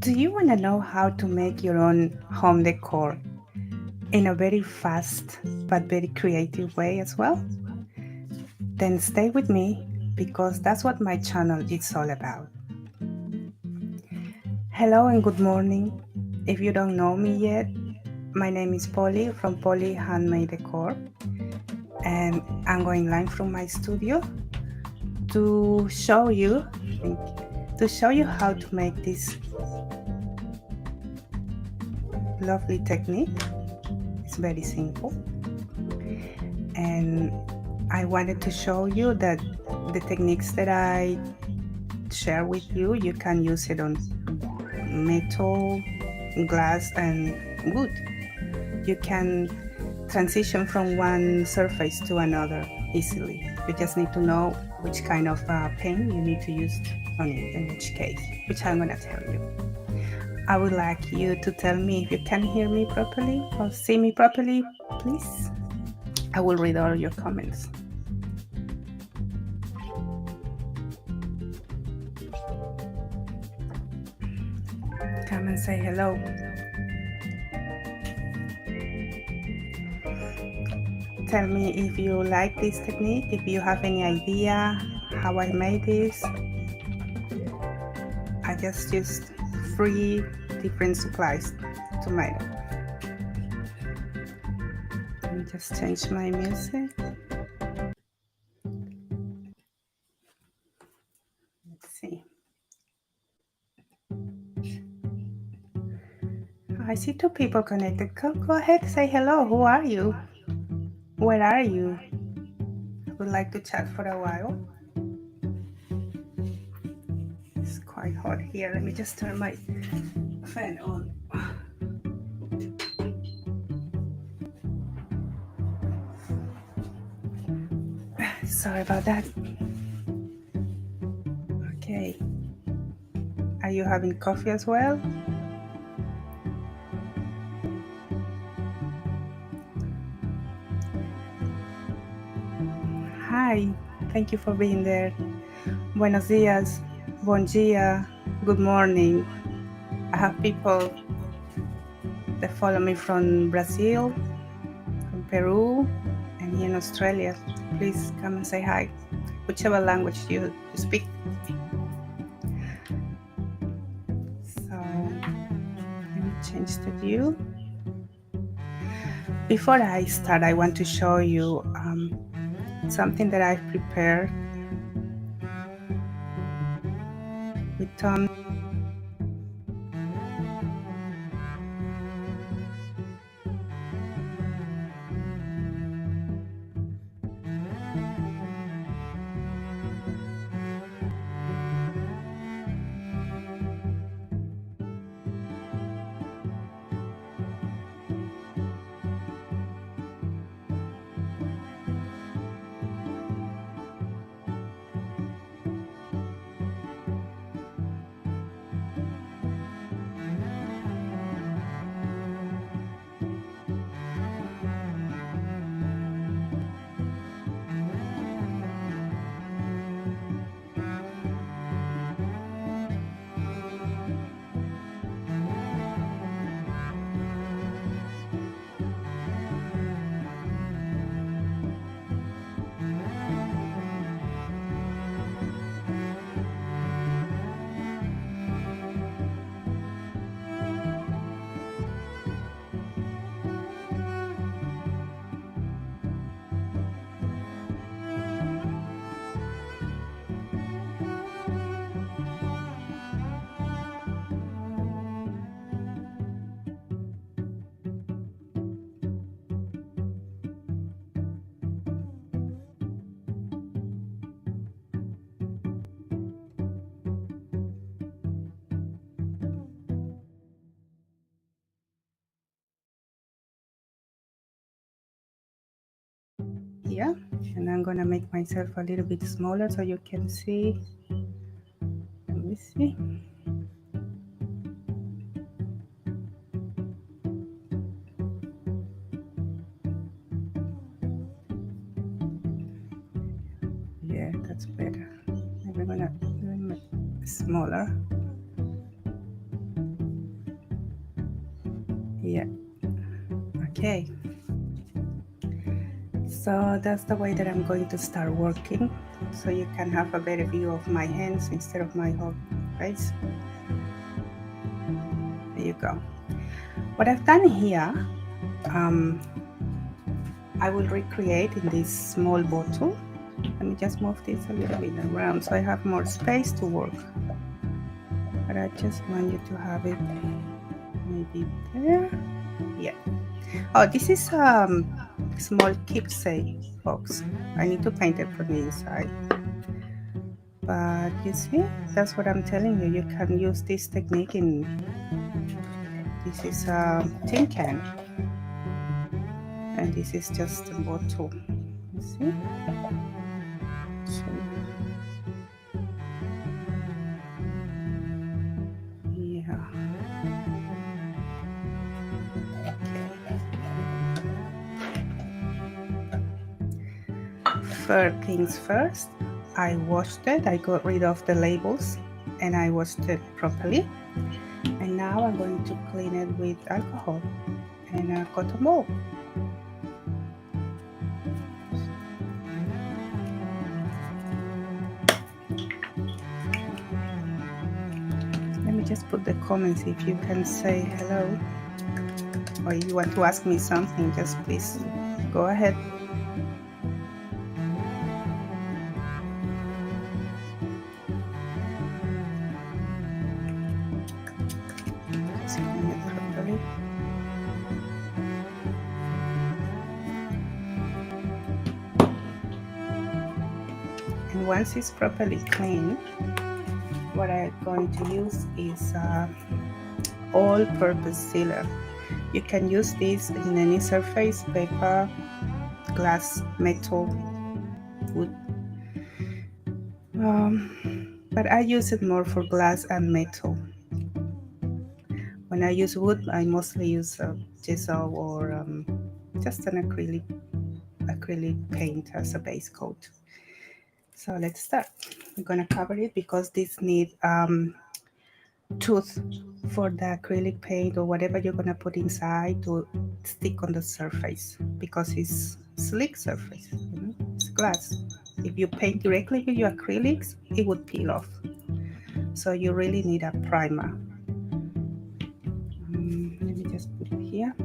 Do you want to know how to make your own home decor in a very fast but very creative way as well? Then stay with me because that's what my channel is all about. Hello and good morning. If you don't know me yet, my name is Polly from Polly Handmade Decor, and I'm going live from my studio to show you how to make this lovely technique. It's very simple, and I wanted to show you that the techniques that I share with you, you can use it on metal, glass, and wood. You can transition from one surface to another easily. You just need to know which kind of paint you need to use on it in each case, which I'm gonna tell you. I would like you to tell me if you can hear me properly or see me properly, please. I will read all your comments. Come and say hello. Tell me if you like this technique, if you have any idea how I made this. I just used 3 different supplies to make it. Let me just change my music. Let's see. I see 2 people connected. Go ahead, say hello. Who are you? Where are you? I would like to chat for a while. It's quite hot here. Let me just turn my fan on. Sorry about that. Okay. Are you having coffee as well? Hi. Thank you for being there. Buenos dias. Bon dia. Good morning. I have people that follow me from Brazil, from Peru, and here in Australia. Please come and say hi, whichever language you speak. So let me change the view. Before I start, I want to show you something that I've prepared with Tom. Yeah, and I'm gonna make myself a little bit smaller so you can see. Let me see. Yeah, that's better. Maybe I'm gonna do it smaller. Yeah. Okay. So that's the way that I'm going to start working, so you can have a better view of my hands instead of my whole face. There you go. What I've done here, I will recreate in this small bottle. Let me just move this a little bit around so I have more space to work. But I just want you to have it maybe there. Yeah. Oh, this is small keepsake, folks. I need to paint it from the inside. But you see, that's what I'm telling you. You can use this technique in, this is a tin can. And this is just a bottle. You see? So, yeah. First things first, I washed it. I got rid of the labels and I washed it properly. And now I'm going to clean it with alcohol and a cotton ball. Let me just put the comments if you can say hello, or if you want to ask me something, just please go ahead. Just clean it properly. And once it's properly clean, what I'm going to use is all-purpose sealer. You can use this in any surface, paper, glass, metal, wood. But I use it more for glass and metal. When I use wood, I mostly use gesso or just an acrylic paint as a base coat. So let's start. I'm gonna cover it because this needs tooth for the acrylic paint or whatever you're gonna put inside to stick on the surface, because it's slick surface, you know? It's glass. If you paint directly with your acrylics, it would peel off. So you really need a primer. Let me just put it here.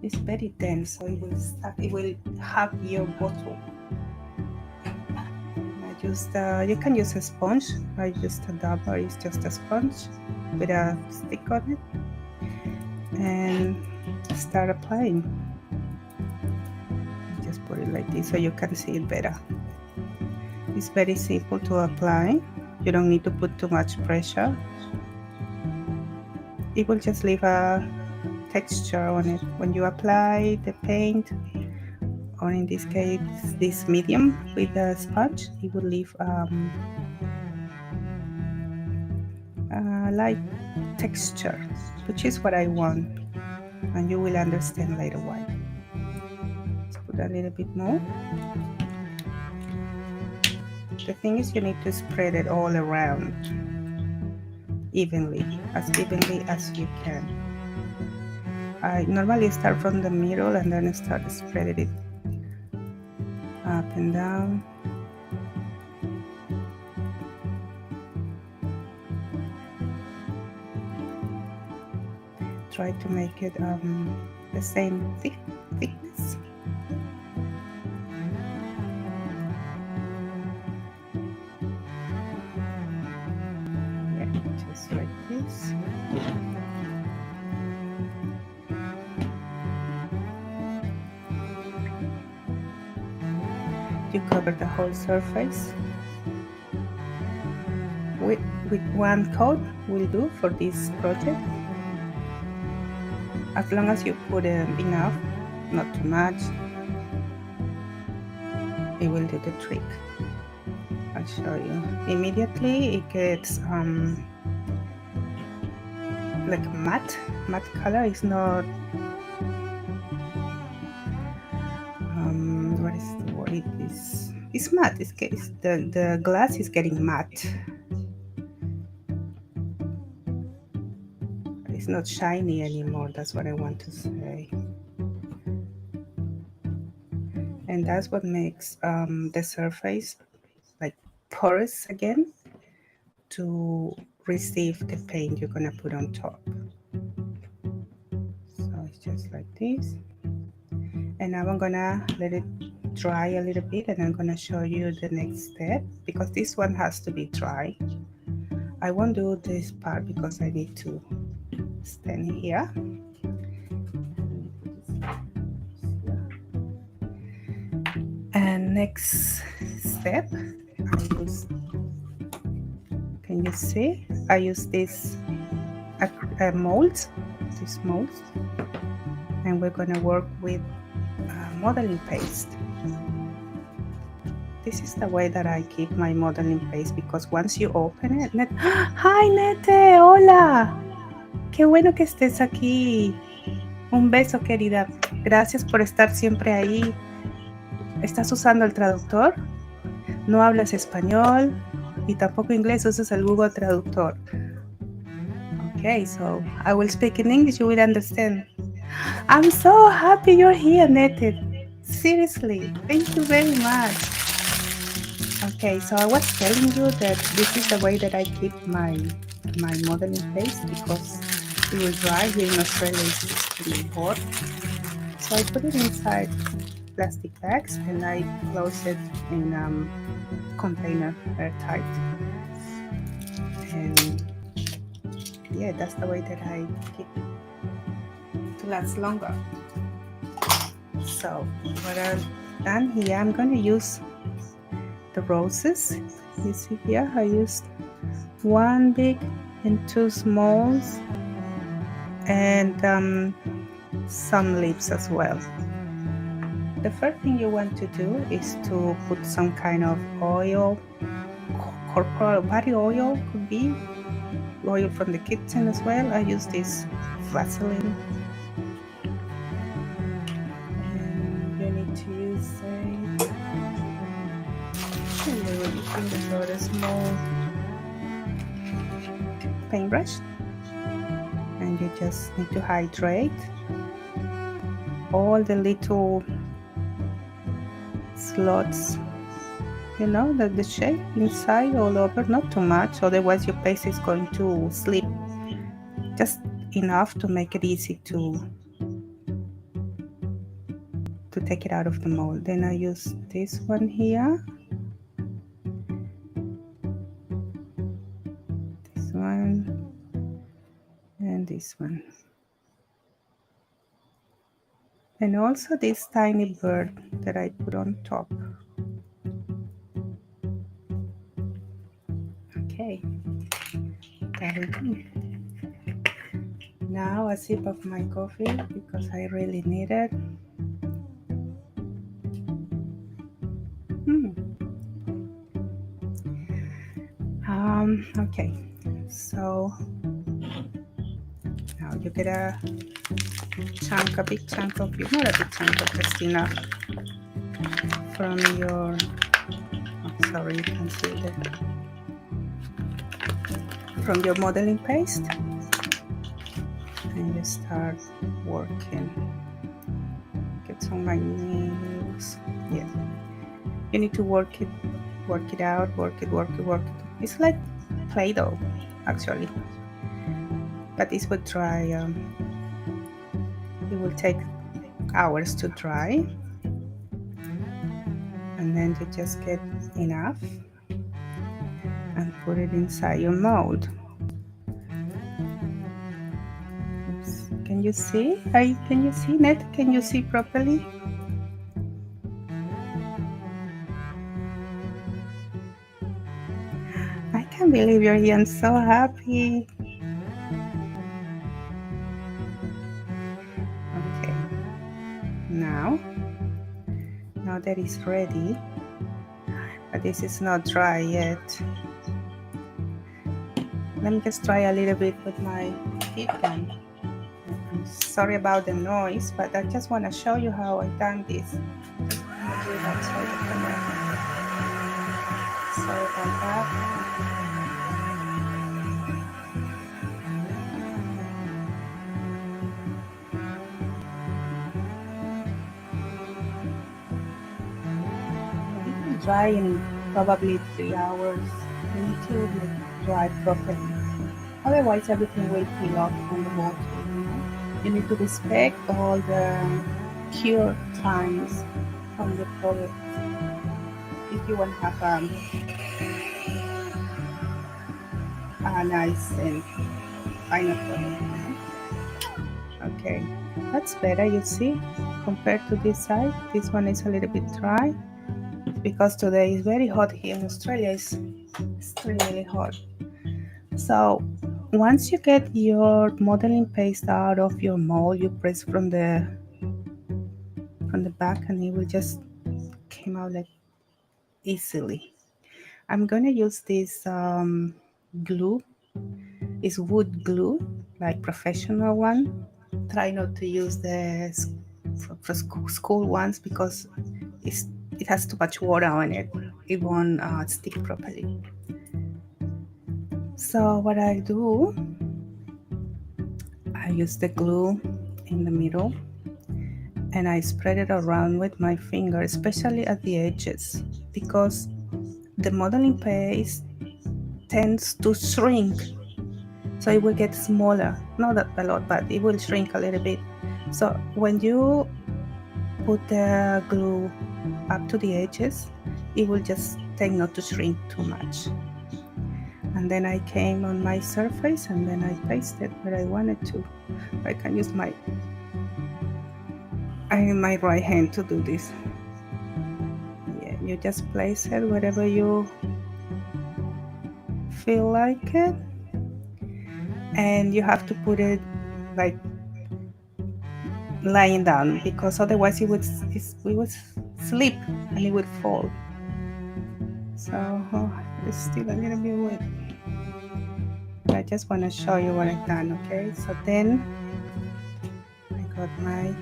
It's very dense, so it will stuck. It will have your bottle. I used you can use a sponge. I used a dabber. It's just a sponge with a stick on it, and start applying. Just put it like this so you can see it better. It's very simple to apply. You don't need to put too much pressure. It will just leave a texture on it when you apply the paint, or in this case this medium with the sponge. It will leave a light texture, which is what I want, and you will understand later why. Let's put a little bit more. The thing is, you need to spread it all around evenly as you can. I normally start from the middle and then start spreading it up and down. Try to make it the same thickness. Yeah, just like this. You cover the whole surface. With one coat will do for this project. As long as you put enough, not too much, it will do the trick. I'll show you. Immediately it gets like matte color. It's not what is the word? It is it's matte. The glass is getting matte. It's not shiny anymore. That's what I want to say. And that's what makes the surface like porous again to receive the paint you're gonna put on top. So it's just like this. And now I'm gonna let it dry a little bit, and I'm gonna show you the next step because this one has to be dry. I won't do this part because I need to stand here. And next step, can you see? I use this molds, and we're gonna work with modeling paste. This is the way that I keep my modeling paste because once you open it, ¡Hi, Nete! ¡Hola! ¡Qué bueno que estés aquí! Un beso, querida. Gracias por estar siempre ahí. ¿Estás usando el traductor? No hablas español y tampoco inglés, usas el Google Traductor. Okay, so I will speak in English, you will understand. I'm so happy you're here, Nete. Seriously, thank you very much. Okay, so I was telling you that this is the way that I keep my modeling paste because it will dry. Here in Australia it's extremely hot. So I put it inside plastic bags and I close it in container airtight. And yeah, that's the way that I keep it to last longer. So what I've done here, I'm gonna use the roses. You see here I used one big and two smalls and some leaves as well. The first thing you want to do is to put some kind of oil, corporal body oil, could be oil from the kitchen as well. I use this Vaseline. And you need to use a small paintbrush, and you just need to hydrate all the little slots, you know, the shape inside all over, not too much, otherwise your paste is going to slip, just enough to make it easy to take it out of the mold. Then I use this one here, this one, and this one, and also this tiny bird that I put on top. Okay, that is it. Now a sip of my coffee because I really need it. Okay, so now you get a big chunk of you, not a big chunk, but just enough from your, oh, sorry, you can see that, from your modeling paste, and you start working. Get some my nails. Yeah, you need to work it out, work it. It's like Play-Doh actually, but this will dry. It will take hours to dry, and then you just get enough and put it inside your mold. Oops. Can you see? Can you see, Ned? Can you see properly? I can't believe you're here. I'm so happy. Okay. Now that it's ready, but this is not dry yet. Let me just try a little bit with my heat gun. I'm sorry about the noise, but I just want to show you how I've done this. I'll do it outside the camera. Sorry about that. It will dry in probably 3 hours. You need to let it dry properly. Otherwise, everything will peel off on the water. You need to respect all the cure times on the product if you want to have a nice and final product. Okay, that's better, you see, compared to this side. This one is a little bit dry because today is very hot here in Australia. It's really hot. So once you get your modeling paste out of your mold, you press from the back and it will just came out like easily. I'm gonna use this glue. It's wood glue, like professional one. Try not to use the for school ones because it's it has too much water on it. It won't stick properly. So what I do, I use the glue in the middle and I spread it around with my finger, especially at the edges, because the modeling paste tends to shrink, so it will get smaller, not a lot, but it will shrink a little bit. So when you put the glue up to the edges, it will just take not to shrink too much. And then I came on my surface and then I pasted where I wanted to. I can use my right hand to do this. Yeah, you just place it wherever you feel like it, and you have to put it like lying down because otherwise it would slip and it would fall. So it's still a little bit wet. I just want to show you what I've done. Okay, so then I got my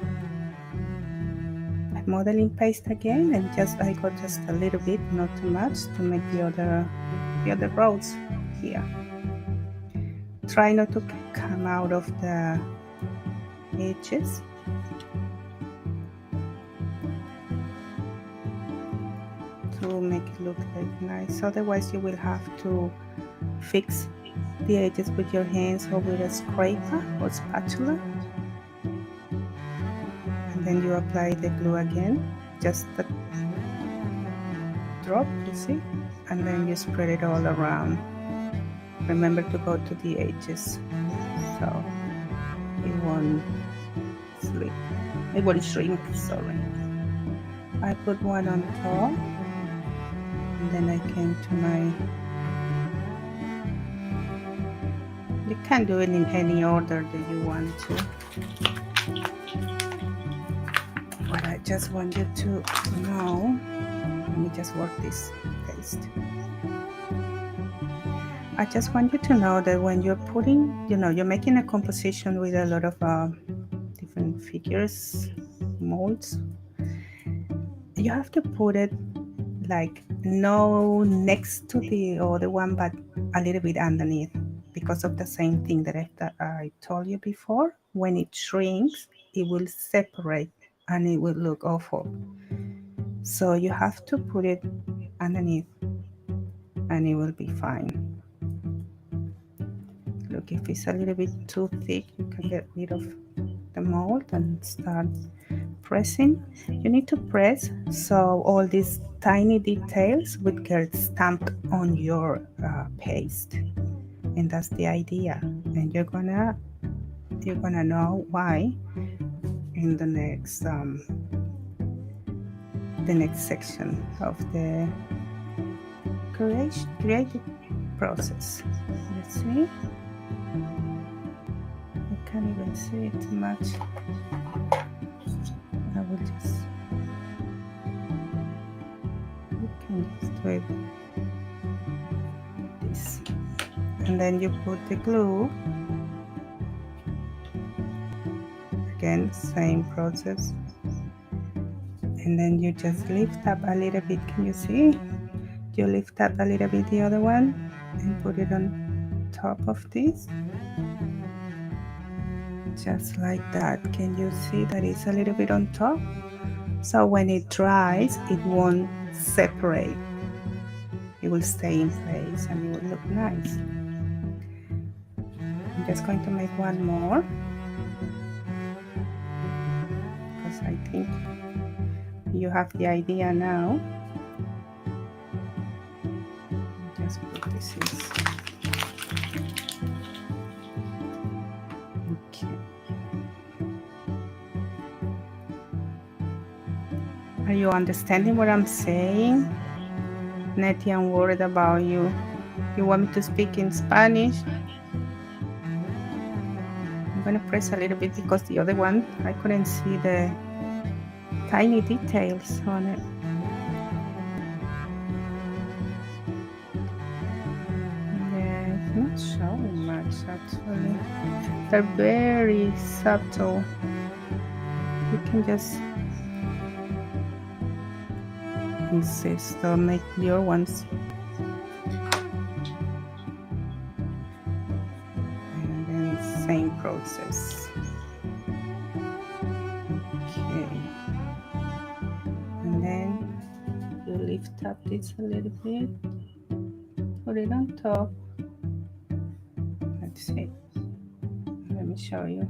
modeling paste again, and I got just a little bit, not too much, to make the other rows here. Try not to come out of the edges. To make it look like nice, otherwise you will have to fix the edges with your hands or with a scraper or spatula, and then you apply the glue again, just a drop, you see, and then you spread it all around. Remember to go to the edges so it won't slip, it won't shrink, sorry. I put one on top and then I came to my, you can do it in any order that you want to, but I just want you to know, let me just work this paste. I just want you to know that when you're putting, you're making a composition with a lot of different figures, molds, you have to put it like no next to the other one, but a little bit underneath, because of the same thing that I told you before. When it shrinks, it will separate and it will look awful. So you have to put it underneath and it will be fine. Look, if it's a little bit too thick, you can get rid of the mold and start pressing. You need to press so all these tiny details would get stamped on your paste, and that's the idea. And you're gonna know why in the next section of the creative process. You see, you can't even see it too much. I will just, you can just do it like this, and then you put the glue again, same process, and then you just lift up a little bit. Can you see? You lift up a little bit the other one and put it on top of this. Just like that. Can you see that it's a little bit on top? So when it dries, it won't separate. It will stay in place and it will look nice. I'm just going to make one more because I think you have the idea now. Just put this in. Okay. Are you understanding what I'm saying? Nettie, I'm worried about you. You want me to speak in Spanish? I'm gonna press a little bit because the other one, I couldn't see the tiny details on it. Yeah, it's not showing much actually. They're very subtle. You can just insist or make your ones. And then same process. Okay. And then you lift up this a little bit. Put it on top. Let's see. Let me show you.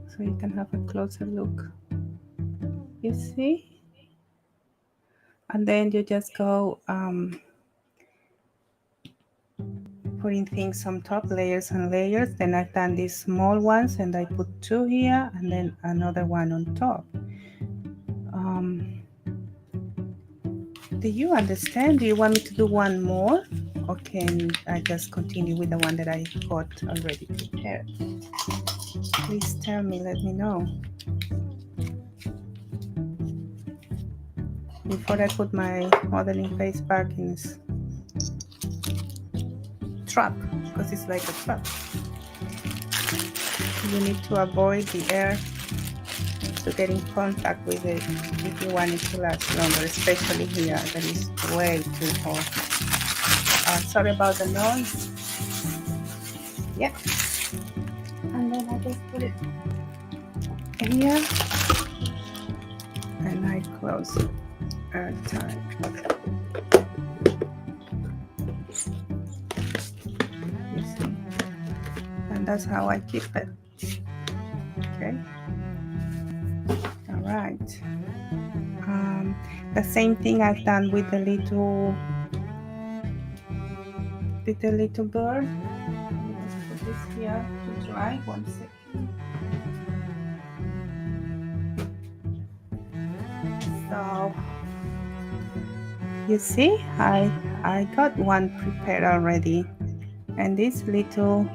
So you can have a closer look. You see? And then you just go putting things on top, layers and layers. Then I've done these small ones and I put 2 here and then another one on top. Do you understand? Do you want me to do one more? Or can I just continue with the one that I got already prepared? Please tell me, let me know. Before I put my modeling face back in this trap, because it's like a trap. You need to avoid the air to get in contact with it if you want it to last longer, especially here that is way too hot. Sorry about the noise. Yeah. And then I just put it here and I close it airtight. You see? And that's how I keep it. Okay. All right. The same thing I've done with the little bird. Let's put this here to dry. 1 second. So you see, I got one prepared already, and this little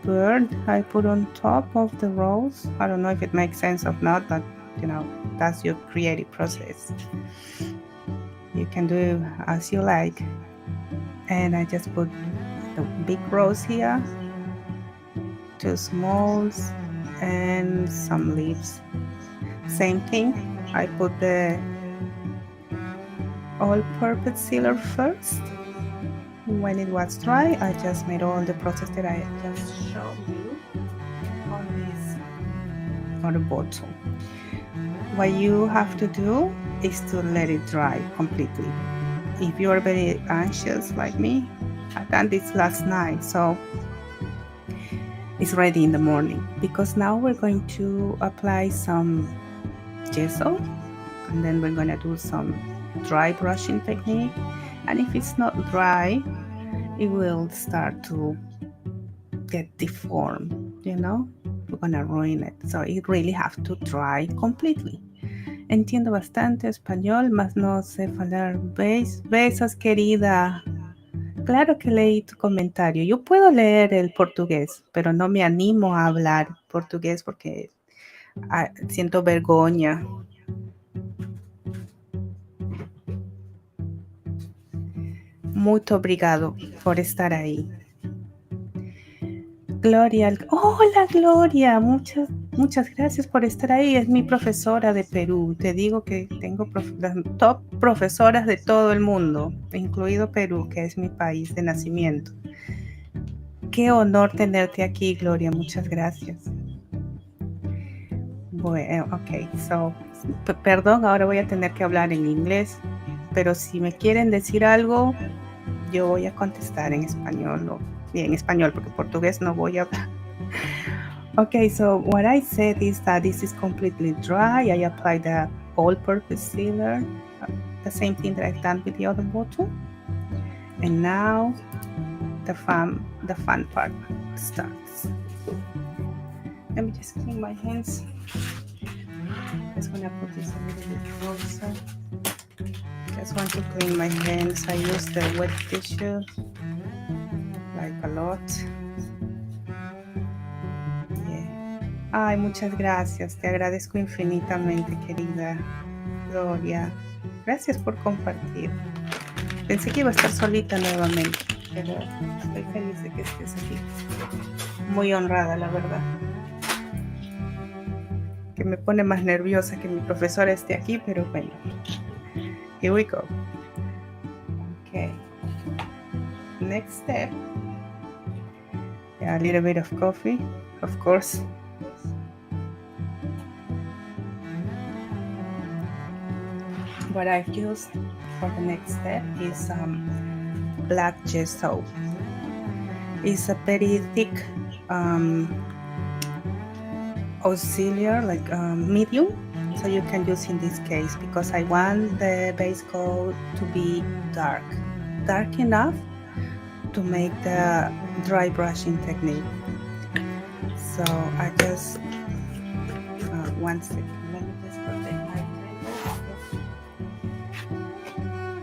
bird I put on top of the rose. I don't know if it makes sense or not, but you know, that's your creative process. You can do as you like. And I just put the big rose here, 2 smalls, and some leaves. Same thing, I put the all-purpose sealer first. When it was dry, I just made all the process that I just showed you on this on the bottle. What you have to do is to let it dry completely. If you are very anxious like me, I done this last night, so it's ready in the morning. Because now we're going to apply some gesso, and then we're gonna do some dry brushing technique. And if it's not dry, it will start to get deformed, you know? We're gonna ruin it. So it really have to dry completely. Entiendo bastante español, mas no sé hablar. Besos, querida. Claro que leí tu comentario. Yo puedo leer el portugués, pero no me animo a hablar portugués porque siento vergüenza. Muito obrigado por estar ahí. Gloria, hola Gloria, muchas Muchas gracias por estar ahí. Es mi profesora de Perú. Te digo que tengo las top profesoras de todo el mundo, incluido Perú, que es mi país de nacimiento. Qué honor tenerte aquí, Gloria. Muchas gracias. Bueno, ok. Perdón, ahora voy a tener que hablar en inglés, pero si me quieren decir algo, yo voy a contestar en español. En español, porque portugués no voy a hablar. Okay, so what I said is that this is completely dry. I applied the all-purpose sealer, the same thing that I've done with the other bottle. And now the fun part starts. Let me just clean my hands. Just gonna put this a little bit closer. Just want to clean my hands. I use the wet tissue like a lot. Ay, muchas gracias. Te agradezco infinitamente, querida Gloria. Gracias por compartir. Pensé que iba a estar solita nuevamente, pero estoy feliz de que estés aquí. Muy honrada, la verdad. Que me pone más nerviosa que mi profesora esté aquí, pero bueno. Here we go. Okay. Next step. A little bit of coffee, of course. What I've used for the next step is black gesso. It's a very thick auxiliary, like medium, so you can use in this case because I want the base coat to be dark enough to make the dry brushing technique. So I just 1 second. Let me just protect my table.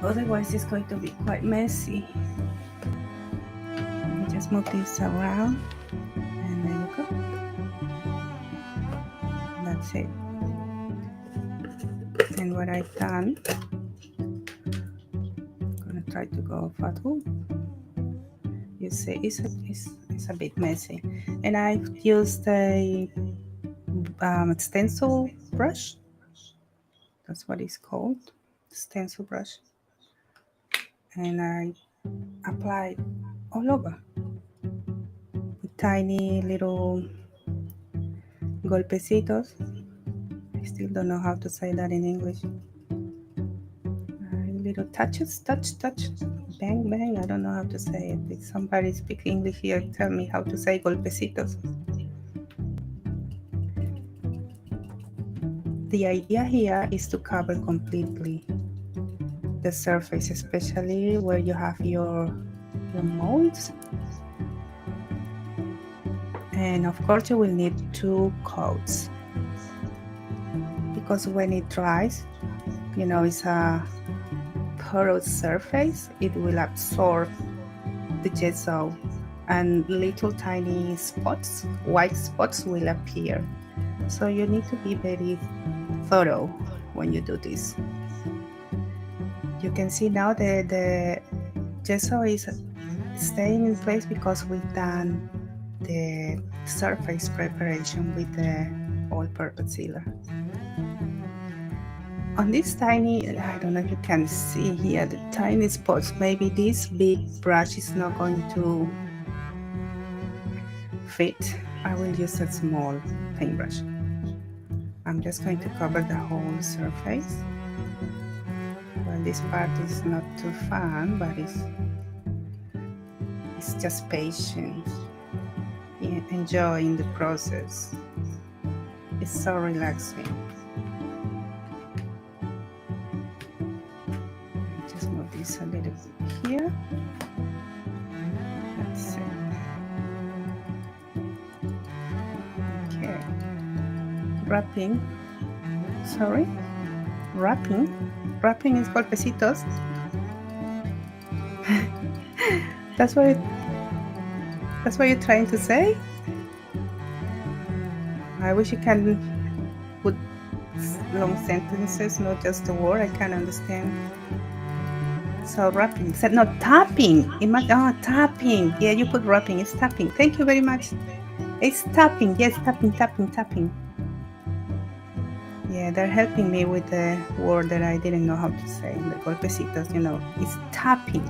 Otherwise, it's going to be quite messy. Let me just move this around, and there you go. That's it. And what I've done, I'm gonna try to go further. You see, it's a bit messy, and I've used a stencil brush. That's what it's called, stencil brush. And I applied all over with tiny little golpecitos. I still don't know how to say that in English. Little touches, touch, bang, bang. I don't know how to say it. If somebody speaks English here, tell me how to say golpecitos. The idea here is to cover completely the surface, especially where you have your molds. And of course you will need 2 coats because when it dries, you know, it's a porous surface, it will absorb the gesso and little tiny spots, white spots will appear. So you need to be very thorough when you do this. You can see now the gesso is staying in place because we've done the surface preparation with the all-purpose sealer. On this tiny, I don't know if you can see here, the tiny spots, maybe this big brush is not going to fit. I will use a small paintbrush. I'm just going to cover the whole surface. Well, this part is not too fun, but it's just patience. Enjoying the process. It's so relaxing. Just move this a little bit here. That's it. Okay. Wrapping. Sorry. Wrapping is golpecitos. That's what you're trying to say? I wish you can put long sentences, not just a word. I can't understand. So wrapping. Said no, tapping. Tapping. Yeah, you put wrapping. It's tapping. Thank you very much. It's tapping, yes, tapping, tapping, tapping. Yeah, they're helping me with the word that I didn't know how to say. The golpecitos, you know, it's tapping.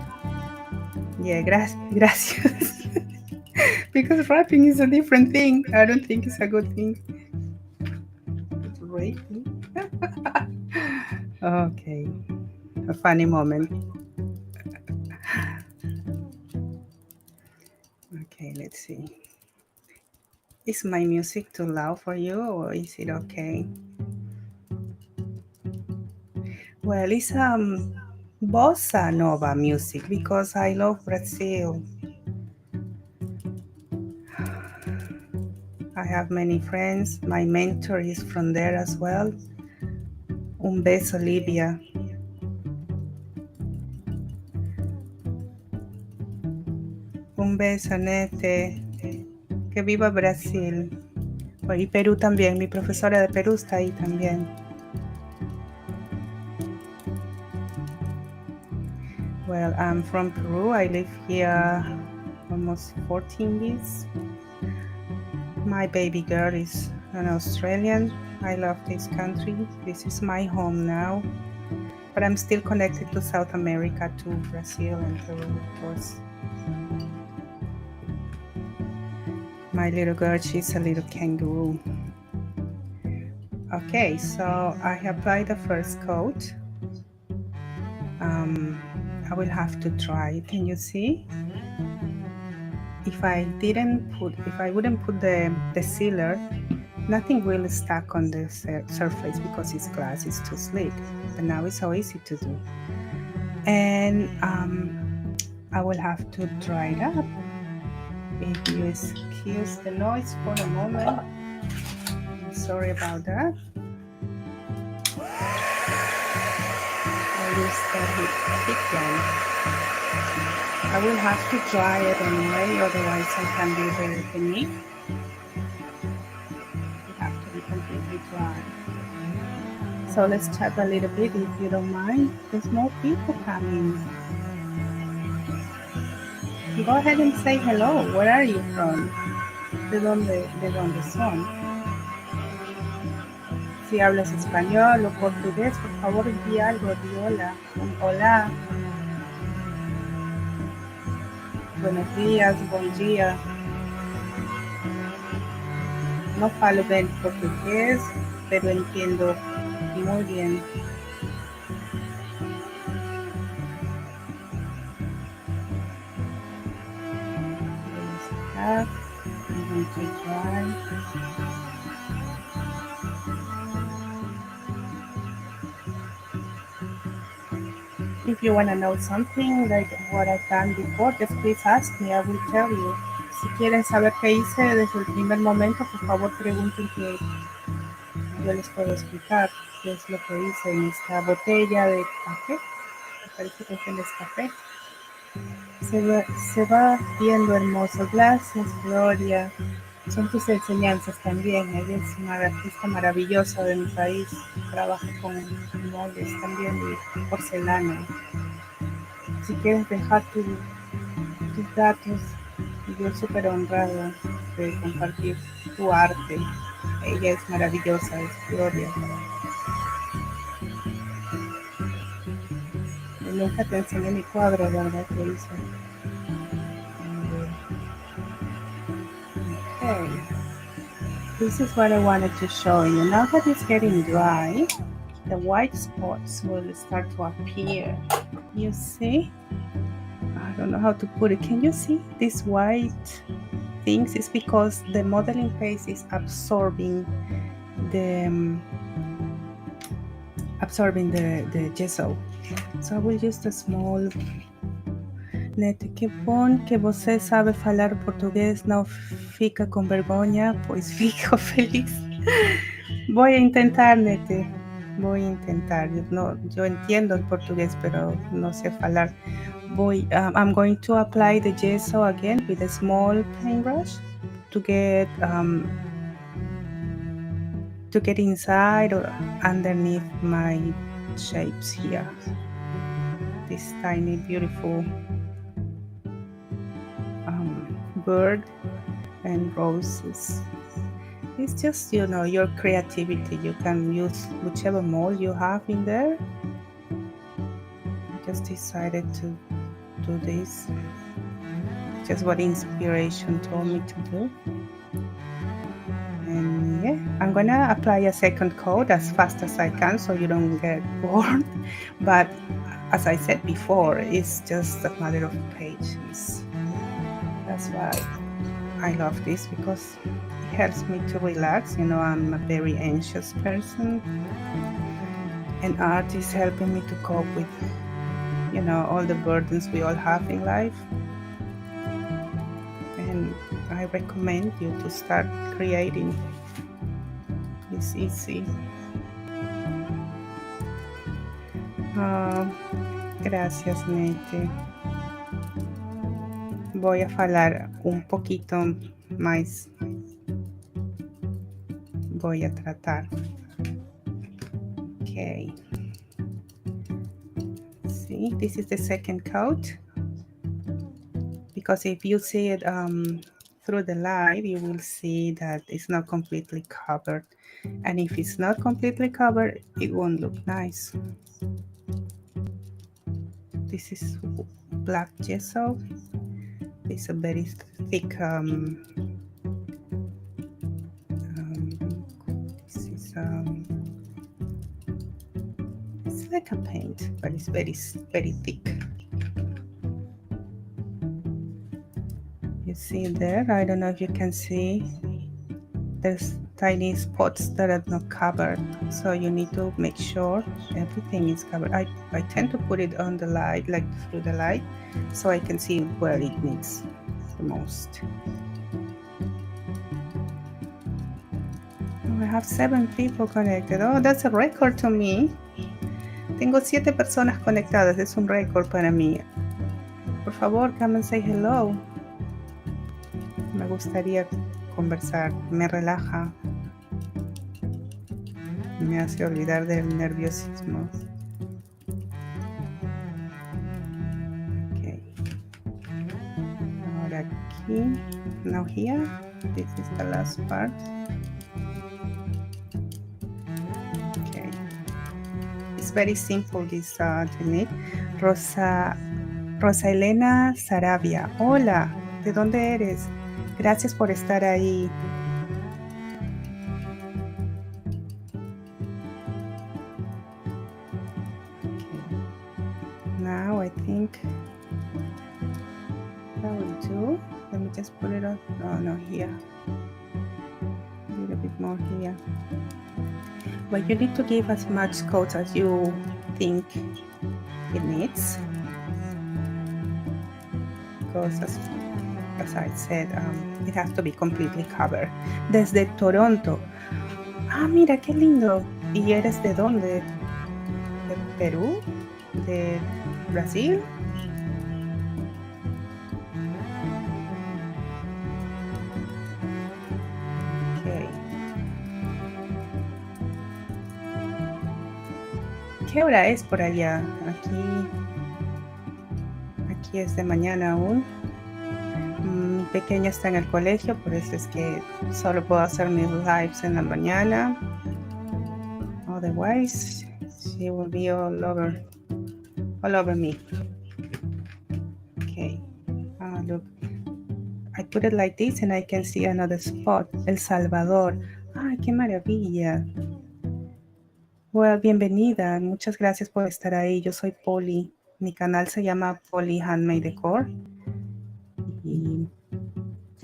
Yeah, gracias. Because rapping is a different thing. I don't think it's a good thing. It's raping. Okay, a funny moment. Okay, let's see. Is my music too loud for you or is it okay? Well, it's bossa nova music because I love Brazil. I have many friends. My mentor is from there as well. Un beso, Libia. Un beso, Nete. Que viva Brasil. Y Perú también. Mi profesora de Perú está ahí también. Well, I'm from Peru. I live here almost 14 years. My baby girl is an Australian. I love this country. This is my home now. But I'm still connected to South America, to Brazil and Peru, of course. My little girl, she's a little kangaroo. Okay, so I applied the first coat. I will have to try. Can you see? If I wouldn't put the sealer, nothing will stuck on the surface because it's glass, it's too slick. But now it's so easy to do. And I will have to dry it up. If you excuse the noise for a moment, I'm sorry about that. I will start with thick one. I will have to dry it anyway, otherwise I can do the technique. It have to be completely dry. So let's chat a little bit if you don't mind. There's more people coming. Go ahead and say hello. Where are you from? ¿De dónde son? Si hablas español o portugués, por favor di algo, di hola. Hola. Buenos días, bom dia. No falo bem portugués, pero entiendo muy bien. I'm going to try. If you want to know something like what I've done before, just please ask me, I will tell you. Si quieren saber qué hice desde el primer momento, por favor pregunten que yo les puedo explicar qué es lo que hice en esta botella de café. Me parece que es café. Se va viendo hermoso. Gracias, Gloria. Son tus enseñanzas también. Ella es una artista maravillosa de mi país. Trabaja con moldes también y porcelana. Si quieres dejar tus datos, yo súper honrada de compartir tu arte. Ella es maravillosa, es Gloria. Y nunca te enseñé mi cuadro, ¿verdad? Que hice. Okay. This is what I wanted to show you. Now that it's getting dry, the white spots will start to appear. You see? I don't know how to put it. Can you see these white things? It's because the modeling paste is absorbing the gesso. So I will use the small. Nete, que bom que você sabe falar português, não fica com vergonha, pois fico feliz. Voy a intentar, Nete. Voy a intentar. No, yo entiendo el portugués, pero no sé hablar. I'm going to apply the gesso again with a small paintbrush to get inside or underneath my shapes here. This tiny, beautiful bird. and roses. It's just, you know, your creativity. You can use whichever mold you have in there. I just decided to do this. Just what inspiration told me to do. And yeah, I'm gonna apply a second coat as fast as I can so you don't get bored. But as I said before, it's just a matter of patience. That's why I love this, because it helps me to relax. You know, I'm a very anxious person, and art is helping me to cope with, you know, all the burdens we all have in life. And I recommend you to start creating. It's easy. Gracias, Nete. Voy a falar un poquito más. Voy a tratar. Okay. See, this is the second coat. Because if you see it through the light, you will see that it's not completely covered. And if it's not completely covered, it won't look nice. This is black gesso. It's a very thick this is it's like a paint, but it's very thick. You see there, I don't know if you can see, there's tiny spots that are not covered, so you need to make sure everything is covered. I tend to put it on the light, like through the light, so I can see where it needs the most. I have 7 people connected. Oh, that's a record to me. Tengo 7 personas conectadas, es un récord para mí. Por favor, come and say hello. Me gustaría conversar, me relaja, me hace olvidar del nerviosismo. Okay. Ahora aquí, now here, this is the last part. Okay. It's very simple, this technique. Rosa Elena Sarabia. Hola, ¿de dónde eres? Gracias por estar ahí. Okay. Now I think that will do. Let me just put it on. No, here. A little bit more here. But you need to give as much coat as you think it needs. Because as I said, it has to be completely covered. Desde Toronto. Ah, mira, qué lindo. ¿Y eres de dónde? ¿De Perú? ¿De Brasil? Okay. ¿Qué hora es por allá? Aquí es de mañana aún. Mi pequeña está en el colegio, por eso es que solo puedo hacer mis lives en la mañana. Otherwise, she will be all over me. Okay. Look, I put it like this and I can see another spot. El Salvador. ¡Ay, qué maravilla! Well, bienvenida. Muchas gracias por estar ahí. Yo soy Polly. Mi canal se llama Polly Handmade Decor. Y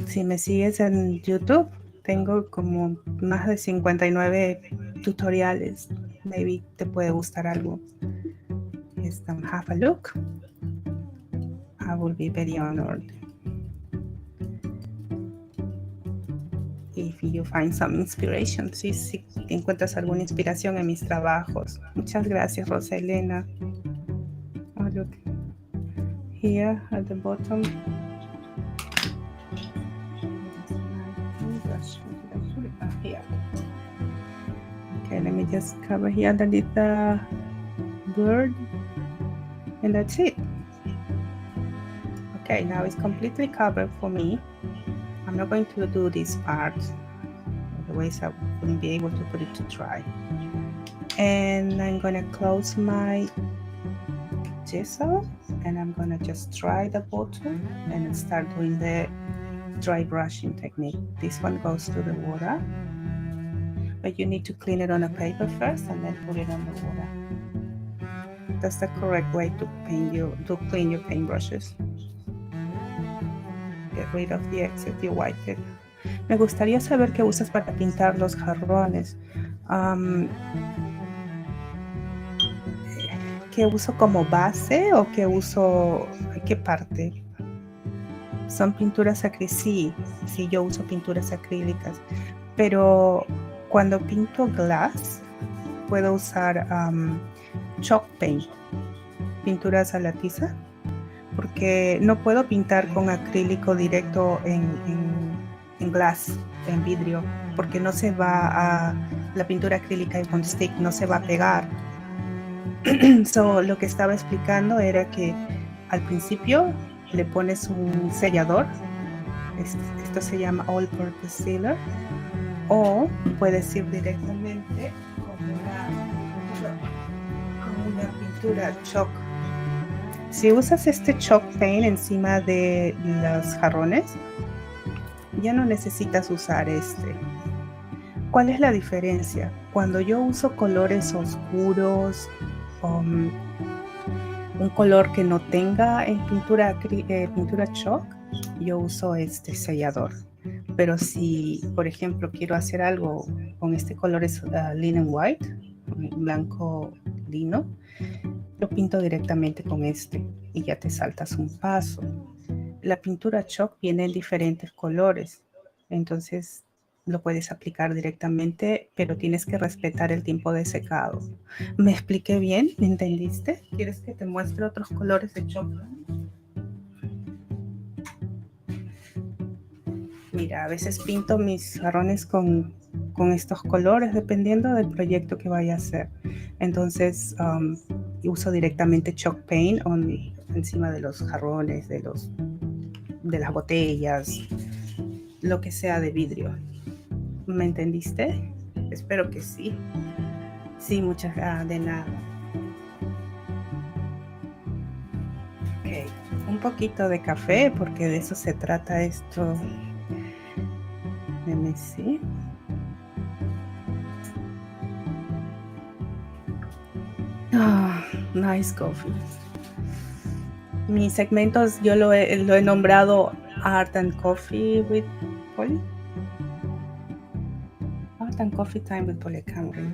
si me sigues en YouTube, tengo como más de 59 tutoriales. Maybe te puede gustar algo. Have a look. I will be very honored if you find some inspiration. Si encuentras alguna inspiración en mis trabajos. Muchas gracias, Rosa Elena. Oh, look. Here at the bottom. Here. Okay, let me just cover here underneath the bird. And that's it. Okay, now it's completely covered for me. I'm I'm not going to do this part, otherwise I wouldn't be able to put it to dry. And I'm gonna close my gesso, and I'm gonna just dry the bottle and start doing the dry brushing technique. This one goes to the water, but you need to clean it on a paper first and then put it on the water. That's the correct way to clean your paintbrushes. Get rid of the excess, you wipe it. Me gustaría saber qué usas para pintar los jarrones. ¿Qué uso como base o qué uso, qué parte? Son pinturas acrílicas, sí, yo uso pinturas acrílicas, pero cuando pinto glass puedo usar chalk paint, pinturas a la tiza, porque no puedo pintar con acrílico directo en glass, en vidrio, porque no se va a, la pintura acrílica con stick no se va a pegar. So, lo que estaba explicando era que al principio le pones un sellador, esto se llama all purpose sealer, o puedes ir directamente con una pintura chalk. Si usas este chalk paint encima de los jarrones, ya no necesitas usar este. ¿Cuál es la diferencia? Cuando yo uso colores oscuros, un color que no tenga en pintura chalk, yo uso este sellador. Pero si, por ejemplo, quiero hacer algo con este color es linen white, blanco lino, lo pinto directamente con este y ya te saltas un paso. La pintura chalk viene en diferentes colores, entonces lo puedes aplicar directamente, pero tienes que respetar el tiempo de secado. ¿Me expliqué bien? ¿Me entendiste? ¿Quieres que te muestre otros colores de chalk? Mira, a veces pinto mis jarrones con estos colores dependiendo del proyecto que vaya a hacer. Entonces uso directamente chalk paint encima de los jarrones, de las botellas, lo que sea de vidrio. ¿Me entendiste? Espero que sí. Sí, muchas de nada. Ok, un poquito de café porque de eso se trata esto. Let me see. Nice coffee. Mis segmentos yo lo he nombrado Art and Coffee with Polly. Art and Coffee Time with Polly Camry.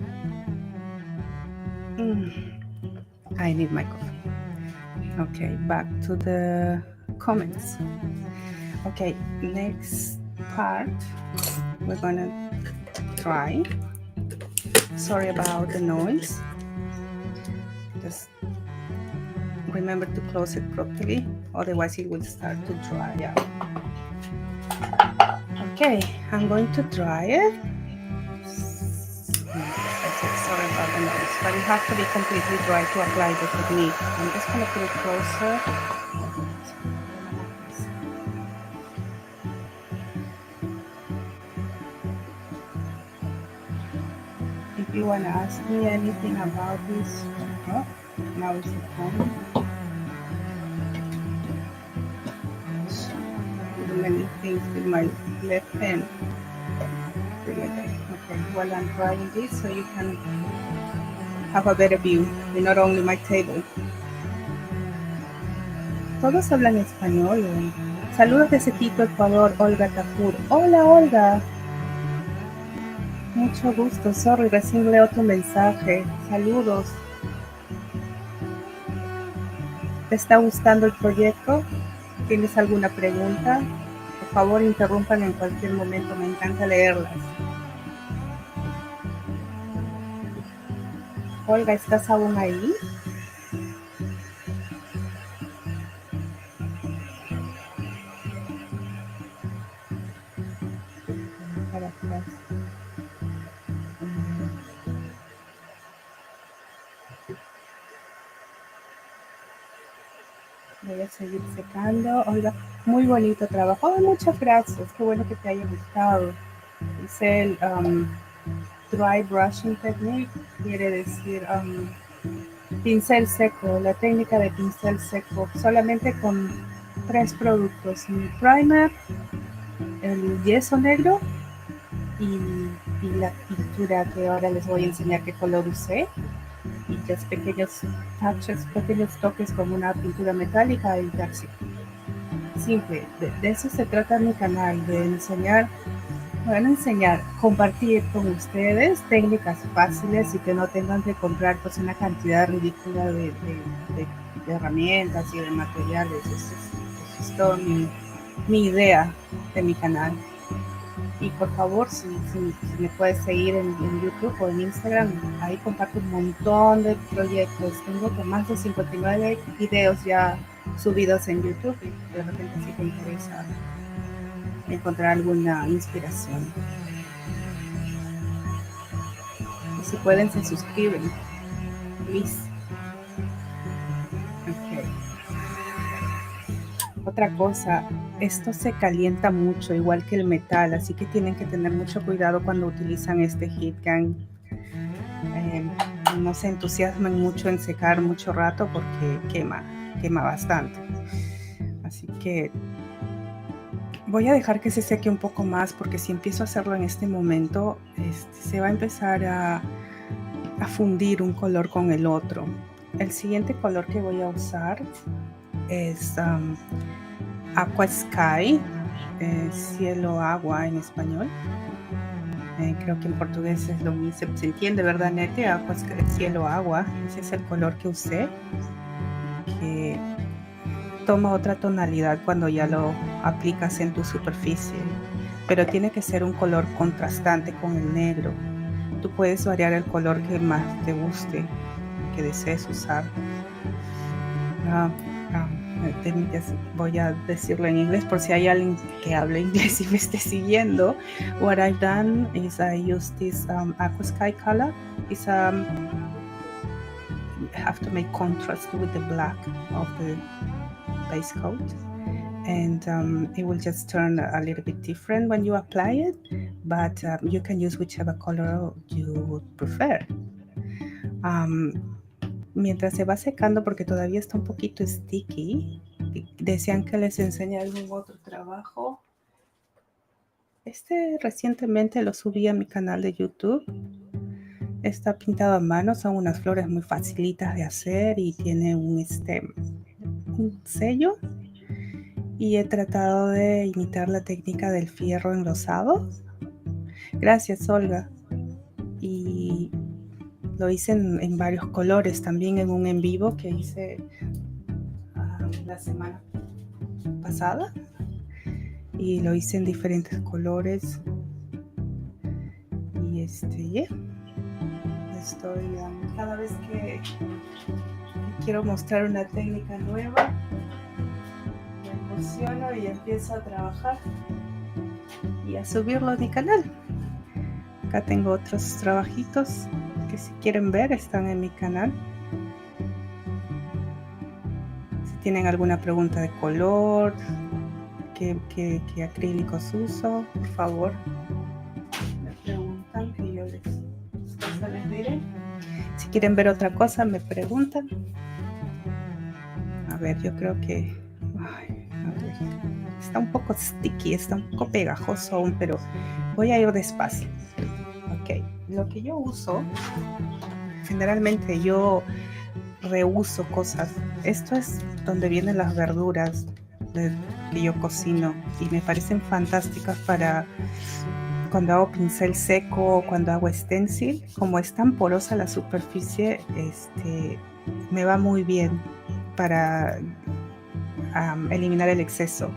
I need my coffee. Okay, back to the comments. Okay, next part we're gonna try. Sorry about the noise. Just remember to close it properly, otherwise it will start to dry out. Okay, I'm going to dry it. Sorry about the noise, but it has to be completely dry to apply the technique. I'm just going to put it closer. If you want to ask me anything about this, now is the time. Do many things with my left hand. Okay, while I'm drying this, so you can have a better view, and not only my table. Todos hablan español. Saludos desde Quito, Ecuador, Olga Tafur. Hola, Olga. Mucho gusto. Sorry, recién leo tu mensaje. Saludos. ¿Te está gustando el proyecto? ¿Tienes alguna pregunta? Por favor, interrumpan en cualquier momento. Me encanta leerlas. Olga, ¿estás aún ahí? Para atrás. Voy a seguir secando. Oiga, muy bonito trabajo. Oh, muchas gracias. Qué bueno que te haya gustado. Hice el dry brushing technique. Quiere decir pincel seco. La técnica de pincel seco. Solamente con 3 productos. Mi primer, el yeso negro y la pintura que ahora les voy a enseñar qué color usé. Y just pequeños touches, pequeños toques con una pintura metálica y así. Simple, de eso se trata mi canal, de enseñar, compartir con ustedes técnicas fáciles y que no tengan que comprar pues una cantidad ridícula de herramientas y de materiales. Eso es toda mi idea de mi canal. Y por favor, si me puedes seguir en YouTube o en Instagram, ahí comparto un montón de proyectos. Tengo más de 59 videos ya subidos en YouTube y de repente si te interesa encontrar alguna inspiración. Y si pueden, se suscriben. Please. Okay. Otra cosa, esto se calienta mucho, igual que el metal, así que tienen que tener mucho cuidado cuando utilizan este heat gun. No se entusiasmen mucho en secar mucho rato porque quema bastante. Así que voy a dejar que se seque un poco más porque si empiezo a hacerlo en este momento, se va a empezar a fundir un color con el otro. El siguiente color que voy a usar es Aqua Sky, cielo agua en español. Creo que en portugués es lo mismo, se entiende, ¿verdad, Nete? Aqua Sky, cielo agua, ese es el color que usé, que toma otra tonalidad cuando ya lo aplicas en tu superficie, pero tiene que ser un color contrastante con el negro. Tú puedes variar el color que más te guste, que desees usar. Voy a decirlo en inglés por si hay alguien que hable inglés y me esté siguiendo. What I've done is I use this aqua sky color. It's have to make contrast with the black of the base coat, and it will just turn a little bit different when you apply it, but you can use whichever color you would prefer. Mientras se va secando, porque todavía está un poquito sticky, desean que les enseñe algún otro trabajo. Recientemente lo subí a mi canal de YouTube. Está pintado a mano, son unas flores muy facilitas de hacer y tiene un sello. Y he tratado de imitar la técnica del fierro enlosado. Gracias, Olga. Y lo hice en varios colores, también en un en vivo que hice la semana pasada. Y lo hice en diferentes colores. Y estoy cada vez que quiero mostrar una técnica nueva, me emociono y empiezo a trabajar y a subirlo a mi canal. Acá tengo otros trabajitos que si quieren ver están en mi canal. Si tienen alguna pregunta de color, qué acrílicos uso, por favor me preguntan y yo les diré. Si quieren ver otra cosa me preguntan. A ver, yo creo que está un poco sticky, está un poco pegajoso aún, pero voy a ir despacio. Ok, lo que yo uso, generalmente yo reuso cosas. Esto es donde vienen las verduras que yo cocino y me parecen fantásticas para cuando hago pincel seco, cuando hago stencil. Como es tan porosa la superficie, me va muy bien para eliminar el exceso.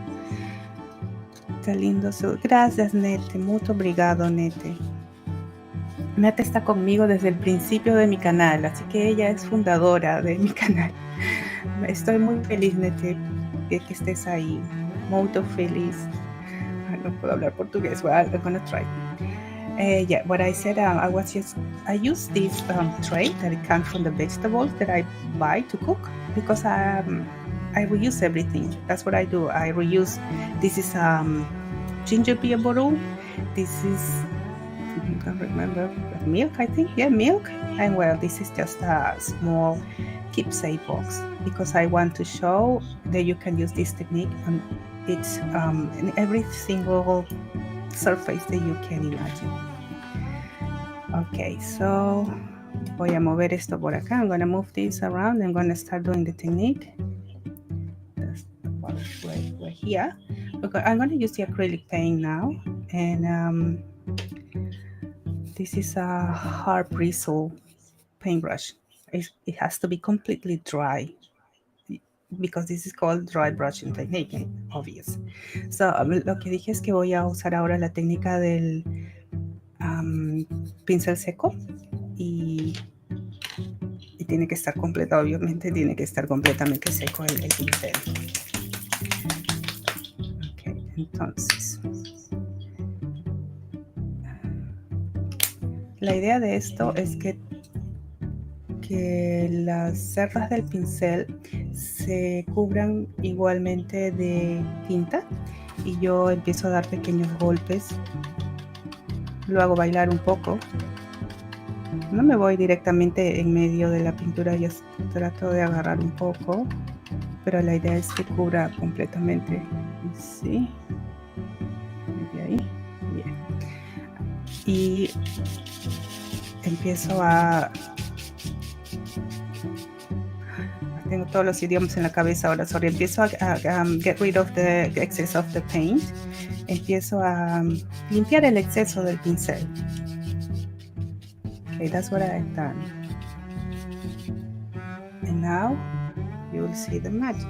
Está lindo. Gracias, Nete. Muito obrigado, Nete. Nete está conmigo desde el principio de mi canal, así que ella es fundadora de mi canal. Estoy muy feliz, Nete, de que estés ahí. Muito feliz. No puedo hablar portugués. Well, I'm gonna try. Yeah, what I said, I use this tray that it comes from the vegetables that I buy to cook because I I reuse everything. That's what I do. I reuse. This is ginger beer bottle. This is, I can't remember, milk, I think. Yeah, milk. And well, this is just a small keepsake box because I want to show that you can use this technique on it's in every single surface that you can imagine. Okay, so voy a mover esto por acá. I'm going to move this around. I'm going to start doing the technique. That's right here. Okay, I'm going to use the acrylic paint now. And this is a hard bristle paintbrush. It has to be completely dry because this is called dry brushing technique, obvious. So lo que dije es que voy a usar ahora la técnica del pincel seco y tiene que estar completo, obviamente tiene que estar completamente seco el pincel. Ok, entonces la idea de esto es que las cerdas del pincel se cubran igualmente de tinta y yo empiezo a dar pequeños golpes, lo hago bailar un poco. No me voy directamente en medio de la pintura, yo trato de agarrar un poco, pero la idea es que cubra completamente. ¿Sí? De ahí. Bien. Y empiezo a... Tengo todos los idiomas en la cabeza ahora, sorry. Empiezo a get rid of the excess of the paint. Empiezo a limpiar el exceso del pincel. Okay, that's what I've done. And now you will see the magic.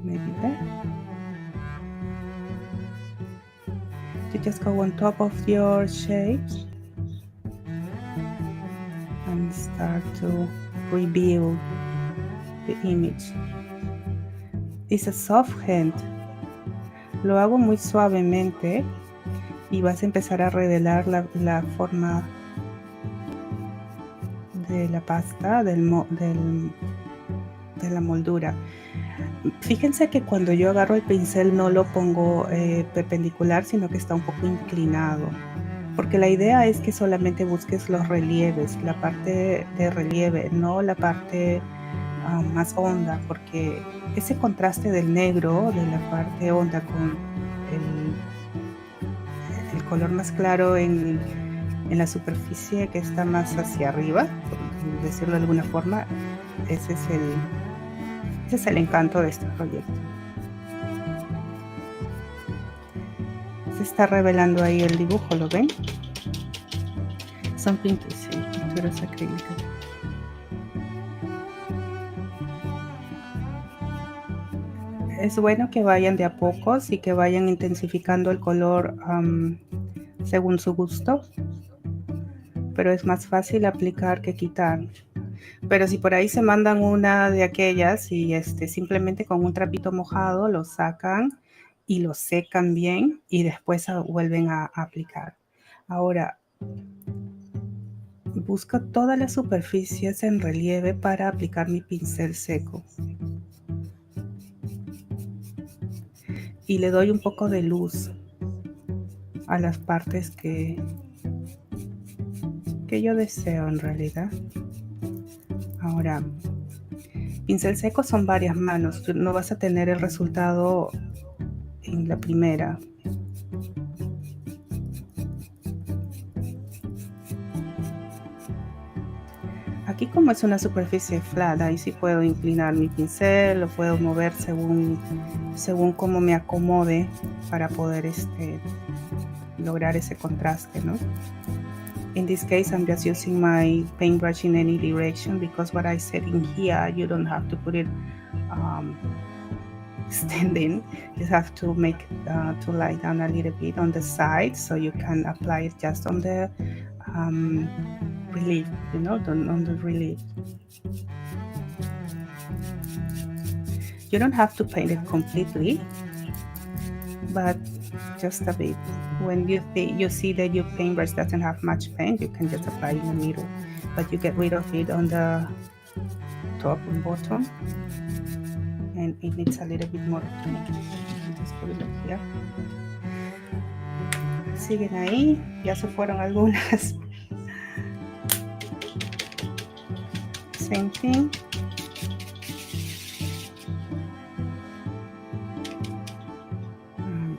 Maybe there. You just go on top of your shapes and start to rebuild the image. It's a soft hand. Lo hago muy suavemente y vas a empezar a revelar la forma de la pasta, de la moldura. Fíjense que cuando yo agarro el pincel no lo pongo perpendicular, sino que está un poco inclinado, porque la idea es que solamente busques los relieves, la parte de relieve, no la parte más honda, porque ese contraste del negro, de la parte honda con el color más claro en la superficie que está más hacia arriba, por decirlo de alguna forma, ese es el encanto de este proyecto. Se está revelando ahí el dibujo, ¿lo ven? Son pinturas acrílicas. Es bueno que vayan de a pocos y que vayan intensificando el color según su gusto, pero es más fácil aplicar que quitar. Pero si por ahí se mandan una de aquellas y simplemente con un trapito mojado lo sacan y lo secan bien y después vuelven a aplicar. Ahora, busco todas las superficies en relieve para aplicar mi pincel seco. Y le doy un poco de luz a las partes que yo deseo en realidad. Ahora, pincel seco son varias manos, no vas a tener el resultado en la primera. Aquí, como es una superficie flat, ahí sí puedo inclinar mi pincel, lo puedo mover según cómo me acomode para poder lograr ese contraste, ¿no? In this case, I'm just using my paintbrush in any direction because what I said in here, you don't have to put it standing. You have to make to lie down a little bit on the side so you can apply it just on the relief, you know, on the relief. You don't have to paint it completely, but just a bit. When you see that your paintbrush doesn't have much paint, you can just apply in the middle, but you get rid of it on the top and bottom. and it needs a little bit more paint. Just put it up here. Siguen ahí, ya se fueron algunas. Same thing.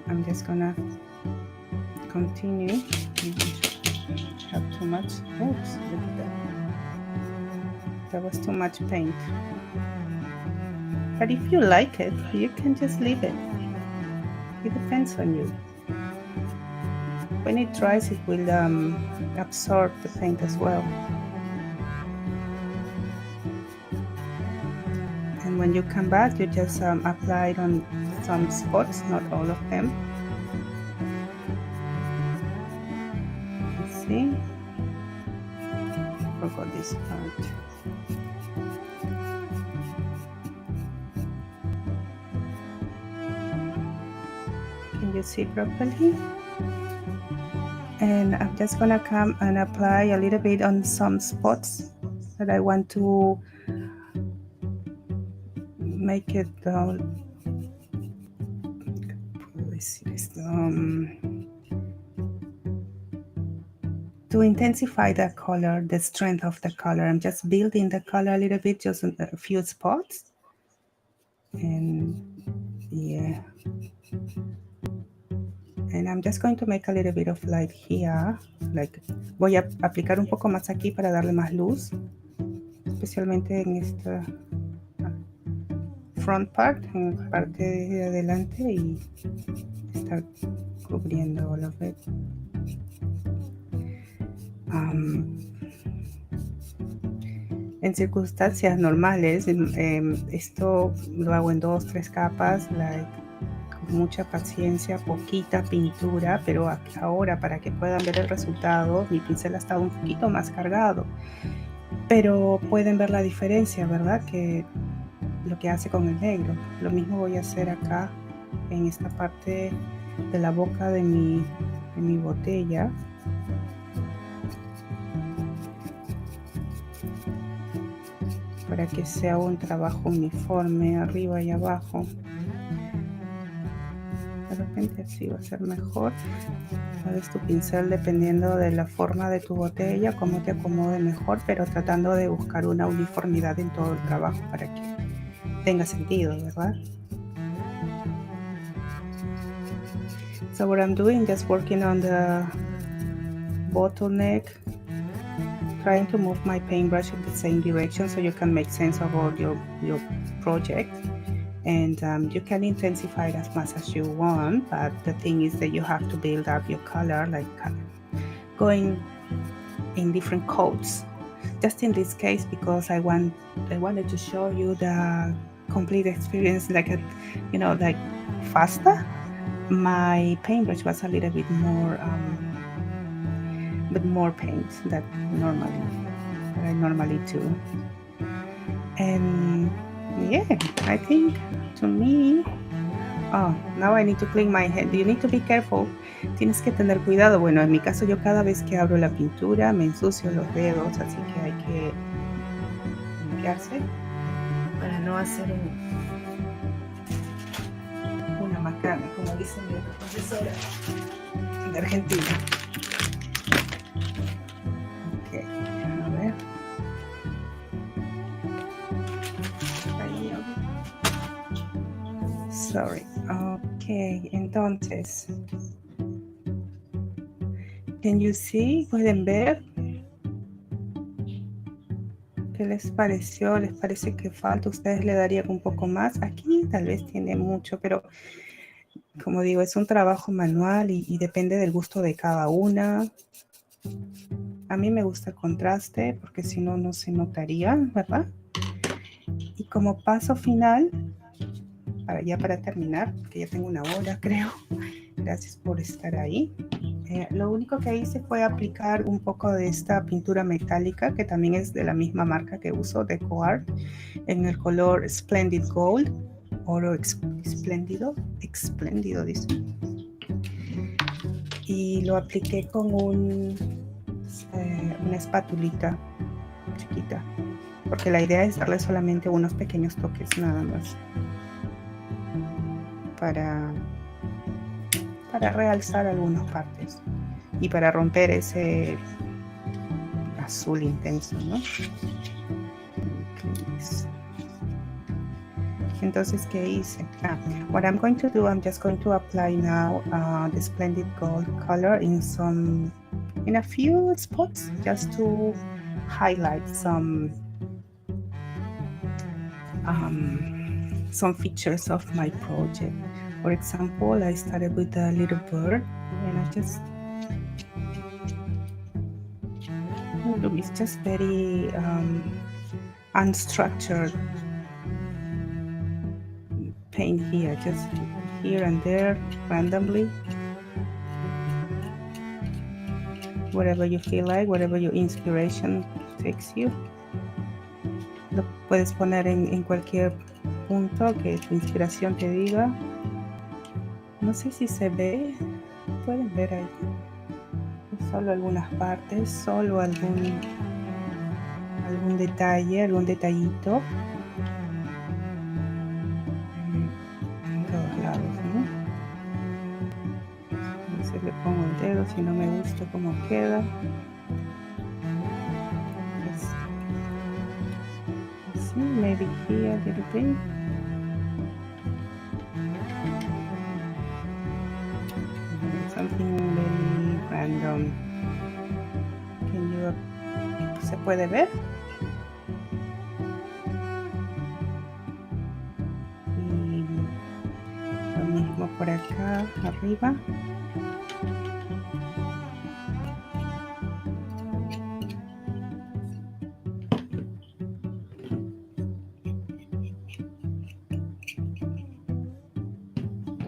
I'm just gonna continue. Have too much. Oops, look at that. That was too much paint. But if you like it, you can just leave it. It depends on you. When it dries, it will absorb the paint as well. And when you come back, you just apply it on some spots, not all of them. Let's see. I forgot this part. Can you see properly? And I'm just gonna come and apply a little bit on some spots that I want to make it to intensify the color, the strength of the color. I'm just building the color a little bit, just in a few spots. And yeah. And I'm just going to make a little bit of light here. Like, voy a aplicar un poco más aquí para darle más luz, especialmente en esta front part, en la parte de adelante, y está cubriendo all of it. En circunstancias normales, esto lo hago en 2-3 capas, like, con mucha paciencia, poquita pintura, pero ahora, para que puedan ver el resultado, mi pincel ha estado un poquito más cargado, pero pueden ver la diferencia, ¿verdad? Que lo que hace con el negro. Lo mismo voy a hacer acá en esta parte de la boca de mi botella. Para que sea un trabajo uniforme arriba y abajo. De repente así va a ser mejor. Mueves tu pincel dependiendo de la forma de tu botella, cómo te acomode mejor, pero tratando de buscar una uniformidad en todo el trabajo para que tenga sentido, ¿verdad? So what I'm doing, just working on the bottleneck, trying to move my paintbrush in the same direction so you can make sense of all your project. And you can intensify it as much as you want, but the thing is that you have to build up your color, like going in different coats. Just in this case, because I wanted to show you the complete experience, like like faster. My paintbrush was a little bit more, but more paint than I normally do. And yeah, I think to me, now I need to clean my hand. You need to be careful. Tienes que tener cuidado. Bueno, en mi caso, yo cada vez que abro la pintura me ensucio los dedos, así que hay que limpiarse para no hacer una macana, como dice mi otra profesora de Argentina. Ok, a ver. Sorry. Ok, entonces, can you see? ¿Pueden ver? ¿Qué les pareció? ¿Les parece que falta? ¿Ustedes le darían un poco más? Aquí tal vez tiene mucho, pero como digo, es un trabajo manual y depende del gusto de cada una. A mí me gusta el contraste porque si no, no se notaría, ¿verdad? Y como paso final, para terminar, que ya tengo una hora, creo. Gracias por estar ahí. Lo único que hice fue aplicar un poco de esta pintura metálica, que también es de la misma marca que uso, Decor, en el color Splendid Gold, oro espléndido, dice. Y lo apliqué con una espatulita chiquita, porque la idea es darle solamente unos pequeños toques nada más. para realzar algunas partes y para romper ese azul intenso, ¿no? Entonces, ¿qué hice? What I'm going to do, I'm just going to apply now the splendid gold color in a few spots, just to highlight some features of my project. For example, I started with a little bird, and it's just very unstructured paint here, just here and there, randomly, whatever you feel like, whatever your inspiration takes you. Lo puedes poner en cualquier punto que tu inspiración te diga. No sé si se ve, pueden ver ahí, solo algunas partes, solo algún detalle, algún detallito en todos lados, ¿no? Entonces le pongo el dedo si no me gusta cómo queda. Así, maybe here a little bit. Something very random. ¿Se puede ver? Y lo mismo por acá arriba.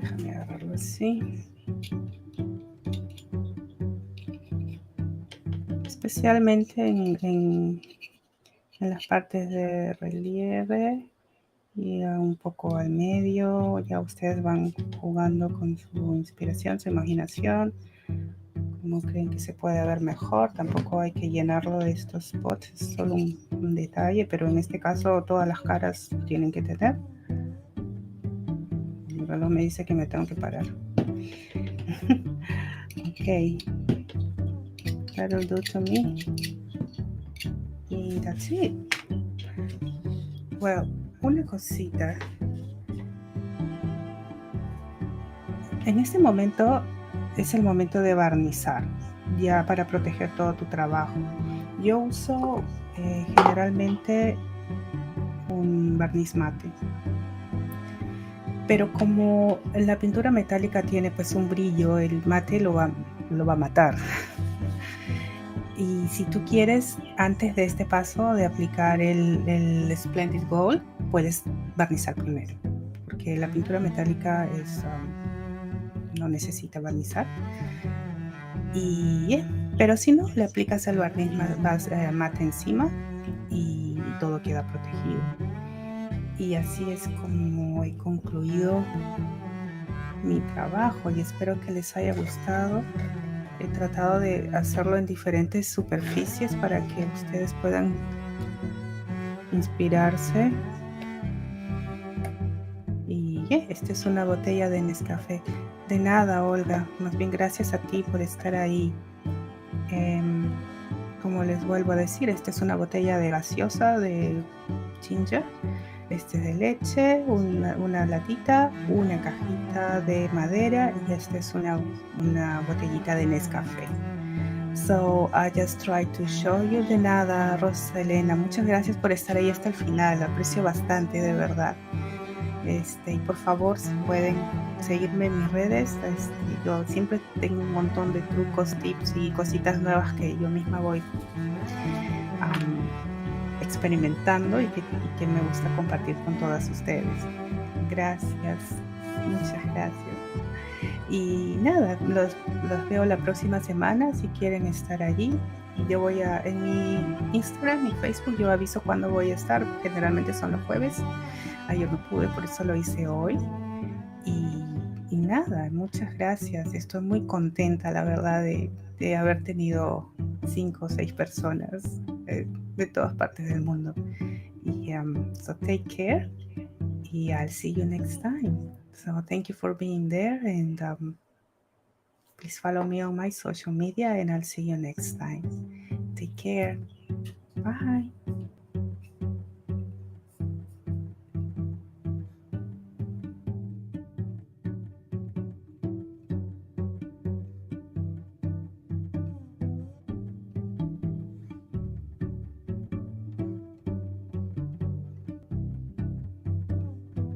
Déjame agarrarlo así. Especialmente en las partes de relieve y un poco al medio. Ya ustedes van jugando con su inspiración, su imaginación, como creen que se puede ver mejor. Tampoco hay que llenarlo de estos spots, es solo un detalle, pero en este caso todas las caras tienen que tener. El reloj me dice que me tengo que parar. Ok, that'll do to me. Y that's it. Well, una cosita. En este momento es el momento de barnizar, ya para proteger todo tu trabajo. Yo uso generalmente un barniz mate, pero como la pintura metálica tiene pues un brillo, el mate lo va a matar. Y si tú quieres, antes de este paso de aplicar el Splendid Gold, puedes barnizar primero, porque la pintura metálica no necesita barnizar. Pero si no, le aplicas el barniz mate encima y todo queda protegido. Y así es como he concluido mi trabajo y espero que les haya gustado. He tratado de hacerlo en diferentes superficies para que ustedes puedan inspirarse. Y esta es una botella de Nescafé. De nada, Olga, más bien gracias a ti por estar ahí. Como les vuelvo a decir, esta es una botella de gaseosa de ginger. Este es de leche, una latita, una cajita de madera y esta es una botellita de Nescafé. So I just tried to show you. De nada, Rosa Elena, muchas gracias por estar ahí hasta el final, aprecio bastante, de verdad. Y por favor, si pueden seguirme en mis redes, yo siempre tengo un montón de trucos, tips y cositas nuevas que yo misma voy experimentando y que me gusta compartir con todas ustedes. Gracias, muchas gracias. Y nada, los veo la próxima semana si quieren estar allí. Yo voy en mi Instagram, mi Facebook, yo aviso cuándo voy a estar. Generalmente son los jueves. Ayer no pude, por eso lo hice hoy. Y nada, muchas gracias. Estoy muy contenta, la verdad, de haber tenido 5 o 6 personas de todas partes del mundo. Y so take care Yeah, I'll see you next time. So thank you for being there, and please follow me on my social media, and I'll see you next time. Take care. Bye.